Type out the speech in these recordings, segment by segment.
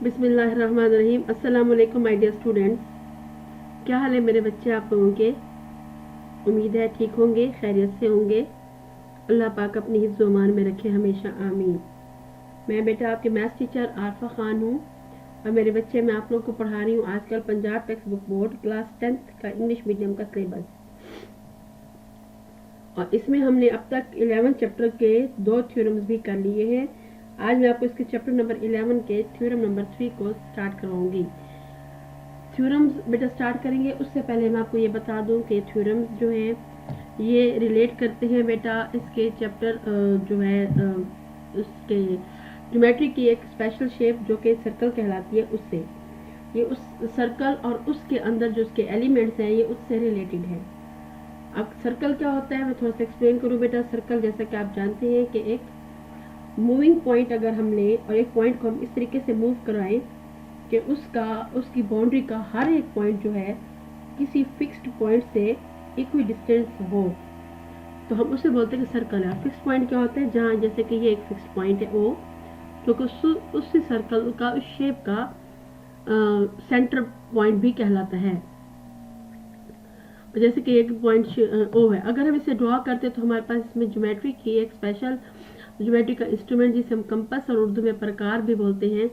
बिस्मिल्लाहिर्रहमानिर्रहीम। अस्सलाम वालेकुम माय डियर स्टूडेंट्स। क्या हाल है मेरे बच्चे आप लोगों के? उम्मीद है ठीक होंगे, खैरियत से होंगे। अल्लाह पाक अपनी हिफ्ज़ व अमान में रखे हमेशा, आमीन। मैं बेटा आपके मैथ्स टीचर आरफा खान हूँ और मेरे बच्चे मैं आप लोगों को पढ़ा रही हूँ आजकल Punjab text book board class 10th का इंग्लिश मीडियम का सिलेबस। और इसमें हमने अब तक 11 चैप्टर के 2 थ्योरम्स भी कर लिए हैं। आज मैं आपको इसके चैप्टर नंबर 11 के थ्योरम नंबर 3 को स्टार्ट करवाऊंगी। थ्योरम्स बेटा स्टार्ट करेंगे उससे पहले मैं आपको ये बता दूं कि थ्योरम्स जो हैं ये रिलेट करते हैं बेटा इसके चैप्टर जो है उसके ज्योमेट्री की एक स्पेशल शेप जो कि सर्कल कहलाती है उससे। ये उस सर्कल और उसके अंदर जो उसके एलिमेंट्स हैं ये उससे रिलेटेड है। अब सर्कल क्या होता है मैं थोड़ा सा एक्सप्लेन करूँ बेटा। सर्कल जैसा कि आप जानते हैं कि एक मूविंग पॉइंट अगर हम लें और एक पॉइंट को हम इस तरीके से मूव कराएं कि उसकी बाउंड्री का हर एक पॉइंट जो है किसी फिक्स्ड पॉइंट से इक्वी डिस्टेंस हो तो हम उसे बोलते हैं कि सर्कल है। फिक्स्ड पॉइंट क्या होता है? जहाँ जैसे कि ये एक फिक्स्ड पॉइंट है ओ, क्योंकि उस सर्कल का उस शेप का सेंटर पॉइंट भी कहलाता है। जैसे कि एक पॉइंट ओ है, अगर हम इसे ड्रॉ करते हैं तो हमारे पास इसमें ज्योमेट्री की एक स्पेशल ज्योमेट्री का इंस्ट्रूमेंट जिसे हम कंपास और उर्दू में प्रकार भी बोलते हैं,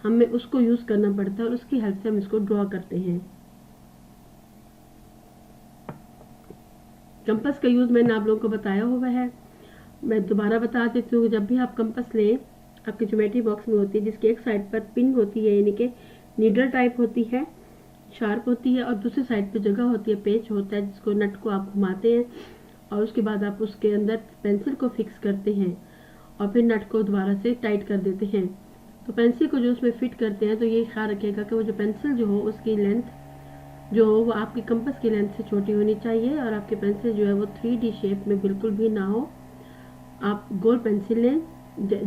हमें उसको यूज करना पड़ता है और उसकी हेल्प से हम इसको ड्रॉ करते हैं। कंपास का यूज मैंने आप लोगों को बताया हुआ है, मैं दोबारा बता देती हूँ। जब भी आप कंपास लें आपके ज्योमेट्री बॉक्स में होती है जिसकी एक साइड पर पिन होती है यानी कि नीडल टाइप होती है, शार्प होती है, और दूसरी साइड पे जगह होती है, पेच होता है जिसको नट को आप घुमाते हैं और उसके बाद आप उसके अंदर पेंसिल को फिक्स करते हैं और फिर नट को दोबारा से टाइट कर देते हैं। तो पेंसिल को जो उसमें फिट करते हैं तो ये ख्याल रखिएगा कि वो जो पेंसिल जो हो उसकी लेंथ जो हो वो आपकी कंपास की लेंथ से छोटी होनी चाहिए और आपकी पेंसिल जो है वो 3D शेप में बिल्कुल भी ना हो। आप गोल पेंसिल लें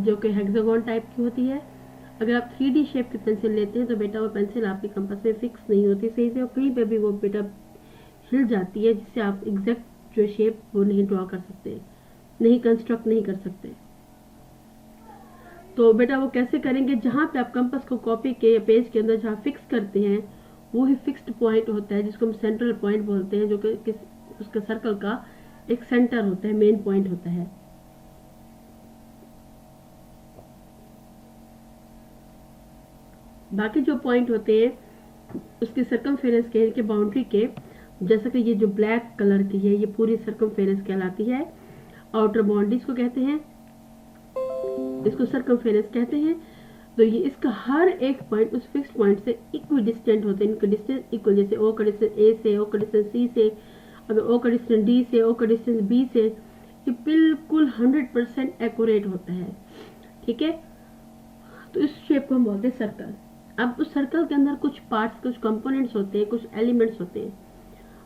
जो कि हेक्सागोन टाइप की होती है। अगर आप 3D शेप की पेंसिल लेते हैं तो बेटा वो पेंसिल आपके कंपास में फिक्स नहीं होती सही से और कहीं पे भी वो बेटा हिल जाती है जिससे आप एग्जैक्ट जो शेप वो नहीं ड्रॉ कर सकते, नहीं कंस्ट्रक्ट नहीं कर सकते। तो बेटा वो कैसे करेंगे? जहाँ पे आप कंपास को कॉपी के पेज के अंदर जहाँ फिक्स करते हैं वो ही फिक्स्ड पॉइंट होता है जिसको हम सेंट्रल पॉइंट बोलते हैं, जो कि उसका सर्कल का एक सेंटर होता है, मेन पॉइंट होता है। बाकी जो पॉइंट होते हैं उसके सर्कमफेरेंस के बाउंड्री के, जैसा कि ये जो ब्लैक कलर की है ये पूरी सर्कमफेरेंस कहलाती है। आउटर बाउंड्री इसको कहते हैं, इसको सर्कमफेरेंस कहते हैं। तो ये इसका हर एक पॉइंट उस फिक्स्ड पॉइंट से इक्वी डिस्टेंट होते हैं, इनका डिस्टेंस इक्वल, जैसे ओ का डिस्टेंस ए से, ओ का डिस्टेंस सी से, अगर ओ का डिस्टेंस डी से, ओ का डिस्टेंस बी से, ये बिल्कुल 100% एक्यूरेट होता है। ठीक है, तो इस शेप को हम बोलते हैं सर्कल। अब उस सर्कल के अंदर कुछ पार्ट्स, कुछ कंपोनेंट्स होते हैं, कुछ एलिमेंट्स होते हैं।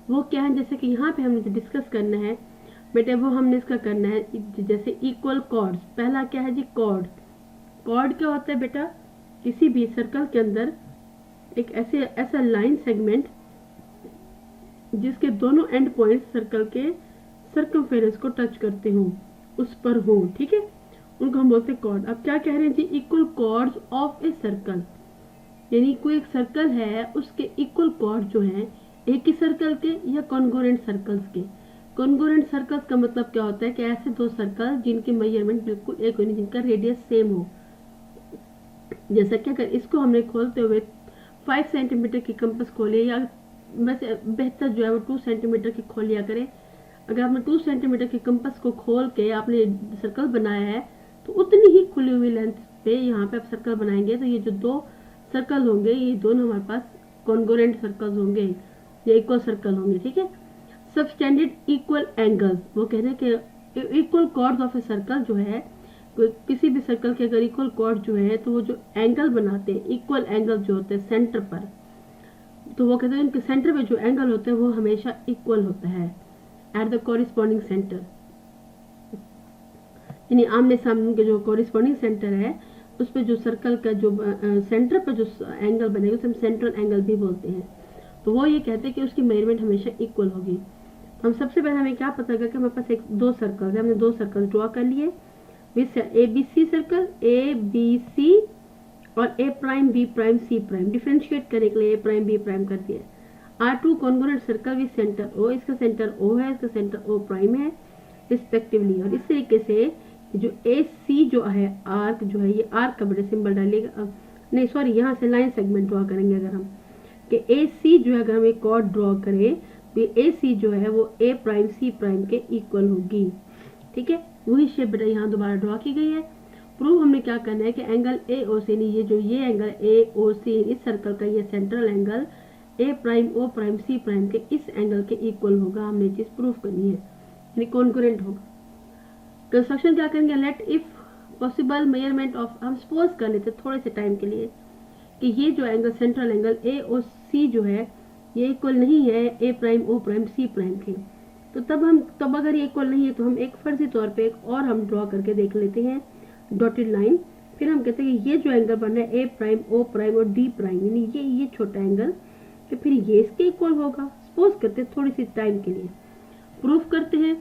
वो क्या है? जैसे कि यहाँ पे हमने डिस्कस करना है बेटे, वो हमने इसका करना है जैसे इक्वल कॉर्ड्स। पहला क्या है जी? कॉर्ड। कॉर्ड क्या होता है बेटा? किसी भी सर्कल के अंदर एक ऐसा लाइन सेगमेंट जिसके दोनों एंड पॉइंट सर्कल के सर्कमफेरेंस को टच करते हों, उस पर हो, ठीक है, उनको हम बोलते हैं कॉर्ड। अब क्या कह रहे हैं जी? Equal chords of a circle, यानी कोई एक सर्कल है उसके इक्वल कॉर्ड जो हैं एक ही सर्कल के या कॉन्ग्रुएंट सर्कल्स के। कॉन्ग्रुएंट सर्कल्स का मतलब क्या होता है कि ऐसे दो सर्कल जिनके मेजरमेंट बिल्कुल एक होनी, जिनका रेडियस सेम हो। जैसा कि अगर इसको हमने खोलते हुए 5 सेंटीमीटर की कंपास खोले, या वैसे बेहतर जो है वो 2 सेंटीमीटर की खोल लिया करें। अगर आपने 2 सेंटीमीटर की कंपास को खोल के आपने सर्कल बनाया है तो उतनी ही खुली हुई लेंथ पे यहाँ पे आप सर्कल बनाएंगे तो ये जो दो सर्कल होंगे ये दोनों हमारे पास कॉन्ग्रुएंट सर्कल्स होंगे या इक्वल सर्कल होंगे। ठीक है, सबस्टेंडेड इक्वल एंगल्स, वो कह रहे हैं कि equal chords of a circle जो है, किसी भी सर्कल के अगर इक्वल कॉर्ड जो है तो वो जो एंगल बनाते हैं, इक्वल एंगल जो होते हैं सेंटर पर, तो वो कहते हैं उनके सेंटर पे जो एंगल होते हैं वो हमेशा इक्वल होता है एट द कॉरिस्पॉन्डिंग सेंटर। यानी आमने सामने के जो कॉरिस्पॉन्डिंग सेंटर है उस पे जो सर्कल का जो सेंटर पर जो एंगल बनेगा उसे हम सेंट्रल एंगल भी बोलते हैं। तो वो ये कहते हैं कि उसकी मेजरमेंट हमेशा इक्वल होगी। तो हम सबसे पहले हमें क्या पता लगा कि हमारे पास दो सर्कल है, हमने दो सर्कल ड्रॉ कर लिए विद ABC सर्कल, ABC और A prime B prime C prime, differentiate करने के लिए ए प्राइम बी प्राइम कर दिया। Are two congruent circle with centre O, इसका सेंटर ओ है, इसका सेंटर ओ प्राइम है रिस्पेक्टिवली। और इस तरीके से जो ए सी जो है आर्क जो है, ये आर्क का बड़ा सिंबल डालिएगा, नहीं सॉरी यहाँ से लाइन सेगमेंट ड्रॉ करेंगे अगर हम, कि ए सी जो है अगर हम एक कॉर्ड ड्रॉ करें तो ए सी जो है वो ए प्राइम सी प्राइम के इक्वल होगी। ठीक है, वही शेप बेटा यहाँ दोबारा ड्रॉ की गई है। प्रूव हमने क्या करना है कि एंगल ए ओ सी, ये जो ये एंगल ए ओ सी इस सर्कल का ये central angle A prime O prime C prime के इस एंगल के इक्वल होगा। हमने चीज प्रूव करनी है, यानी कॉन्ग्रुएंट होगा। कंस्ट्रक्शन क्या करेंगे, let if possible measurement of, हम सपोज कर लेते थोड़े से टाइम के लिए कि ये जो angle central angle A O C जो है ये इक्वल नहीं है A prime O prime C prime के, तो तब अगर ये इक्वल नहीं है तो हम एक फर्जी तौर पे एक और हम ड्रॉ करके देख लेते हैं डॉटेड लाइन। फिर हम कहते हैं कि ये जो एंगल बन रहा है ए प्राइम ओ प्राइम और डी प्राइम, यानी ये छोटा एंगल, कि फिर ये इसके इक्वल होगा। सपोज करते हैं थोड़ी सी टाइम के लिए, प्रूफ करते हैं।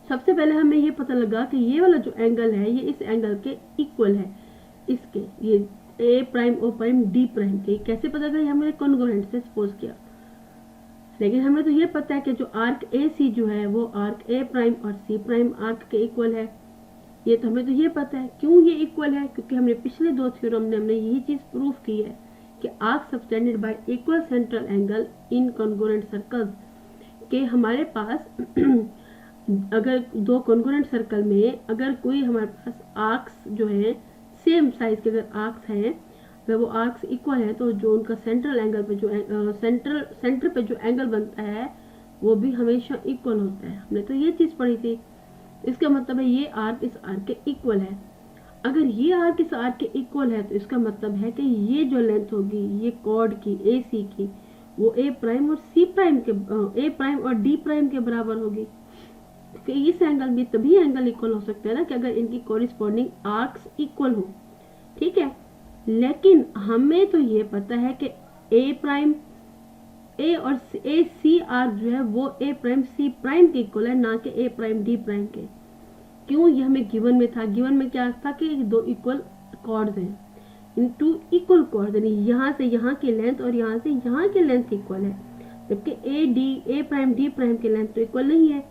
सबसे पहले हमें ये पता लगा कि ये वाला जो एंगल है ये इस एंगल के इक्वल है, इसके ये A prime O prime D prime के। कैसे पता करें, हमने कॉन्ग्रुएंट से सपोज किया। लेकिन हमें तो ये पता है कि जो आर्क ए सी जो है वो आर्क ए प्राइम और सी प्राइम आर्क के इक्वल है, ये तो हमें तो ये पता है। क्यों ये इक्वल है, क्योंकि हमने पिछले दो थ्योरम में हमने यही चीज प्रूफ की है कि arc subtended y equal central angle in congruent circles, के हमारे पास अगर दो कॉन्ग्रुएंट सर्कल में अगर कोई हमारे पास आर्क्स जो है सेम साइज के अगर आर्क्स हैं, अगर वो आर्क्स इक्वल है, तो जो उनका सेंट्रल एंगल पे जो सेंटर पे जो एंगल बनता है वो भी हमेशा इक्वल होता है। हमने तो ये चीज पढ़ी थी। इसका मतलब है ये आर्क इस आर्क के इक्वल है। अगर ये आर्क इस आर्क के इक्वल है तो इसका मतलब है कि ये जो लेंथ होगी ये कॉर्ड की ए सी की वो ए प्राइम और सी प्राइम के ए प्राइम और डी प्राइम के बराबर होगी। कि इस एंगल में तभी एंगल इक्वल हो सकता है ना कि अगर इनकी कॉरिस्पॉन्डिंग आर्क्स इक्वल हो। ठीक है, लेकिन हमें तो ये पता है कि ए प्राइम ए और ए सी आर्क जो है वो ए प्राइम सी प्राइम के इक्वल है, ना कि ए प्राइम डी प्राइम के। क्यों, ये हमें गिवन में था। गिवन में क्या था कि दो इक्वल कॉर्ड्स हैं, इन टू इक्वल कॉर्ड्स, यानी यहाँ से यहाँ की लेंथ और यहाँ से यहाँ की लेंथ इक्वल है, जबकि ए प्राइम डी प्राइम की लेंथ तो इक्वल नहीं है।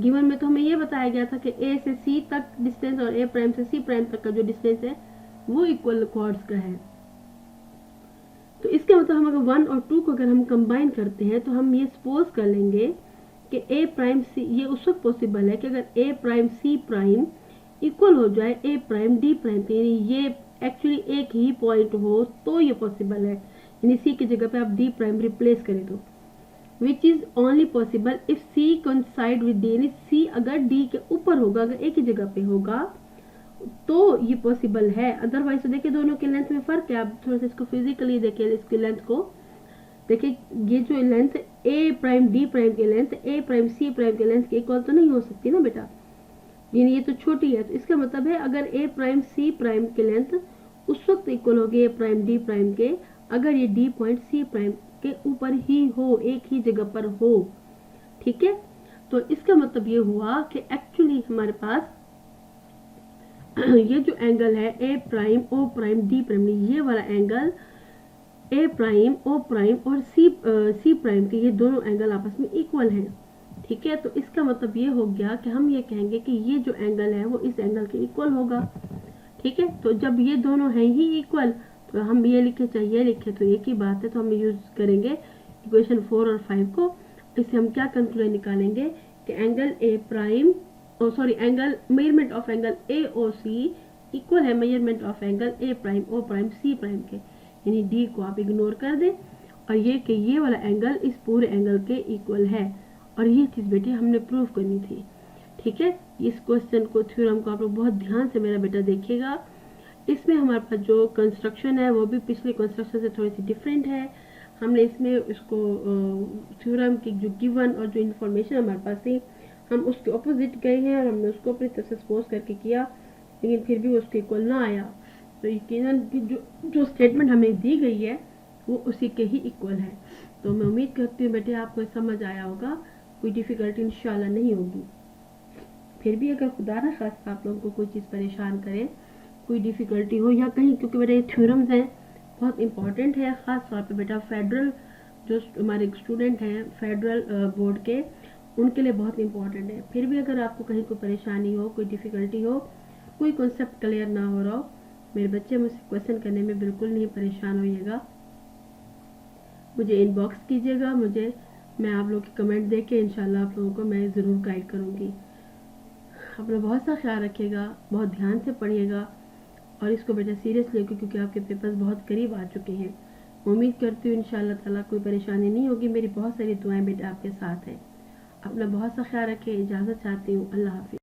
गिवन में तो हमें ये बताया गया था कि ए से सी तक डिस्टेंस और ए प्राइम से सी प्राइम तक का जो डिस्टेंस है वो इक्वल कॉर्ड्स का है। तो इसका मतलब हम अगर 1 और 2 को अगर हम कंबाइन करते हैं तो हम ये सपोज कर लेंगे कि ए प्राइम सी, ये उस वक्त पॉसिबल है कि अगर ए प्राइम सी प्राइम इक्वल हो जाए ए प्राइम डी प्राइम के, यानी ये एक्चुअली एक ही पॉइंट हो तो ये पॉसिबल है, यानी सी की जगह पे आप डी प्राइम रिप्लेस करें तो, which is only possible if C coincide with D, यानी सी अगर डी के ऊपर होगा, अगर एक ही जगह पे होगा तो ये पॉसिबल है। अदरवाइज तो देखिए दोनों के लेंथ में फर्क है। आप थोड़ा सा इसको फिजिकली देखिए, इसकी लेंथ को देखिए, ये जो लेंथ ए प्राइम डी प्राइम की लेंथ ए प्राइम सी प्राइम के लेंथ के इक्वल तो नहीं हो सकती ना बेटा, यानी ये तो छोटी है। तो इसका मतलब है अगर ए प्राइम सी प्राइम की लेंथ उस वक्त इक्वल होगी ए प्राइम डी प्राइम के अगर ये डी पॉइंट सी प्राइम के ऊपर ही हो, एक ही जगह पर हो। ठीक है, तो इसका मतलब ये हुआ कि एक्चुअली हमारे पास ये जो एंगल है A prime O prime D prime, ये वाला angle A prime O prime और सी प्राइम के ये दोनों एंगल आपस में इक्वल हैं। ठीक है, तो इसका मतलब ये हो गया कि हम ये कहेंगे कि ये जो एंगल है वो इस एंगल के इक्वल होगा। ठीक है, तो जब ये दोनों हैं ही इक्वल तो हम ये लिखे चाहे ये लिखे तो एक ही बात है, तो हम यूज करेंगे इक्वेशन 4 और 5 को। इससे हम क्या कंक्लूजन निकालेंगे कि angle A prime angle measurement of angle A O C equal है measurement of angle A prime O prime C prime के, यानी डी को आप इग्नोर कर दें और ये कि ये वाला एंगल इस पूरे एंगल के इक्वल है। और ये चीज बेटे हमने प्रूव करनी थी। ठीक है, इस क्वेश्चन को थ्योरम को आप लोग बहुत ध्यान से मेरा बेटा देखिएगा। इसमें हमारे पास जो कंस्ट्रक्शन है वो भी पिछले कंस्ट्रक्शन से थोड़ी सी डिफरेंट है। हमने इसमें इसको थ्योरम की जो गिवन और जो इन्फॉर्मेशन हमारे पास थी हम उसके ऑपोजिट गए हैं और हमने उसको अपनी तरफ से सपोज करके किया, लेकिन फिर भी वो उसके इक्वल ना आया। तो यकीनन जो स्टेटमेंट हमें दी गई है वो उसी के ही इक्वल है। तो मैं उम्मीद करती हूँ बेटे आपको समझ आया होगा, कोई डिफिकल्टी इंशाल्लाह नहीं होगी। फिर भी अगर खुदा ना खास्ता आप लोगों को कोई चीज़ परेशान करे कोई डिफ़िकल्टी हो या कहीं, क्योंकि बेटा ये थ्योरम्स हैं, बहुत इंपॉर्टेंट है, ख़ास तौर पे बेटा फेडरल जो हमारे स्टूडेंट हैं फेडरल बोर्ड के, उनके लिए बहुत इंपॉर्टेंट है। फिर भी अगर आपको कहीं कोई परेशानी हो, कोई डिफ़िकल्टी हो, कोई कॉन्सेप्ट क्लियर ना हो रहा हो, मेरे बच्चे मुझसे क्वेश्चन करने में बिल्कुल नहीं परेशान होइएगा, मुझे इनबॉक्स कीजिएगा, मैं आप लोग के कमेंट देख के इंशाल्लाह आप लोगों को मैं ज़रूर गाइड करूँगी। अपना बहुत सा ख्याल रखिएगा, बहुत ध्यान से पढ़िएगा और इसको बेटा सीरियस लेके, क्योंकि आपके पेपर्स बहुत करीब आ चुके हैं। उम्मीद करती हूँ इंशाल्लाह ताला कोई परेशानी नहीं होगी। मेरी बहुत सारी दुआएं बेटा आपके साथ हैं। अपना बहुत सा ख्याल रखें, इजाज़त चाहती हूँ। अल्लाह हाफिज़।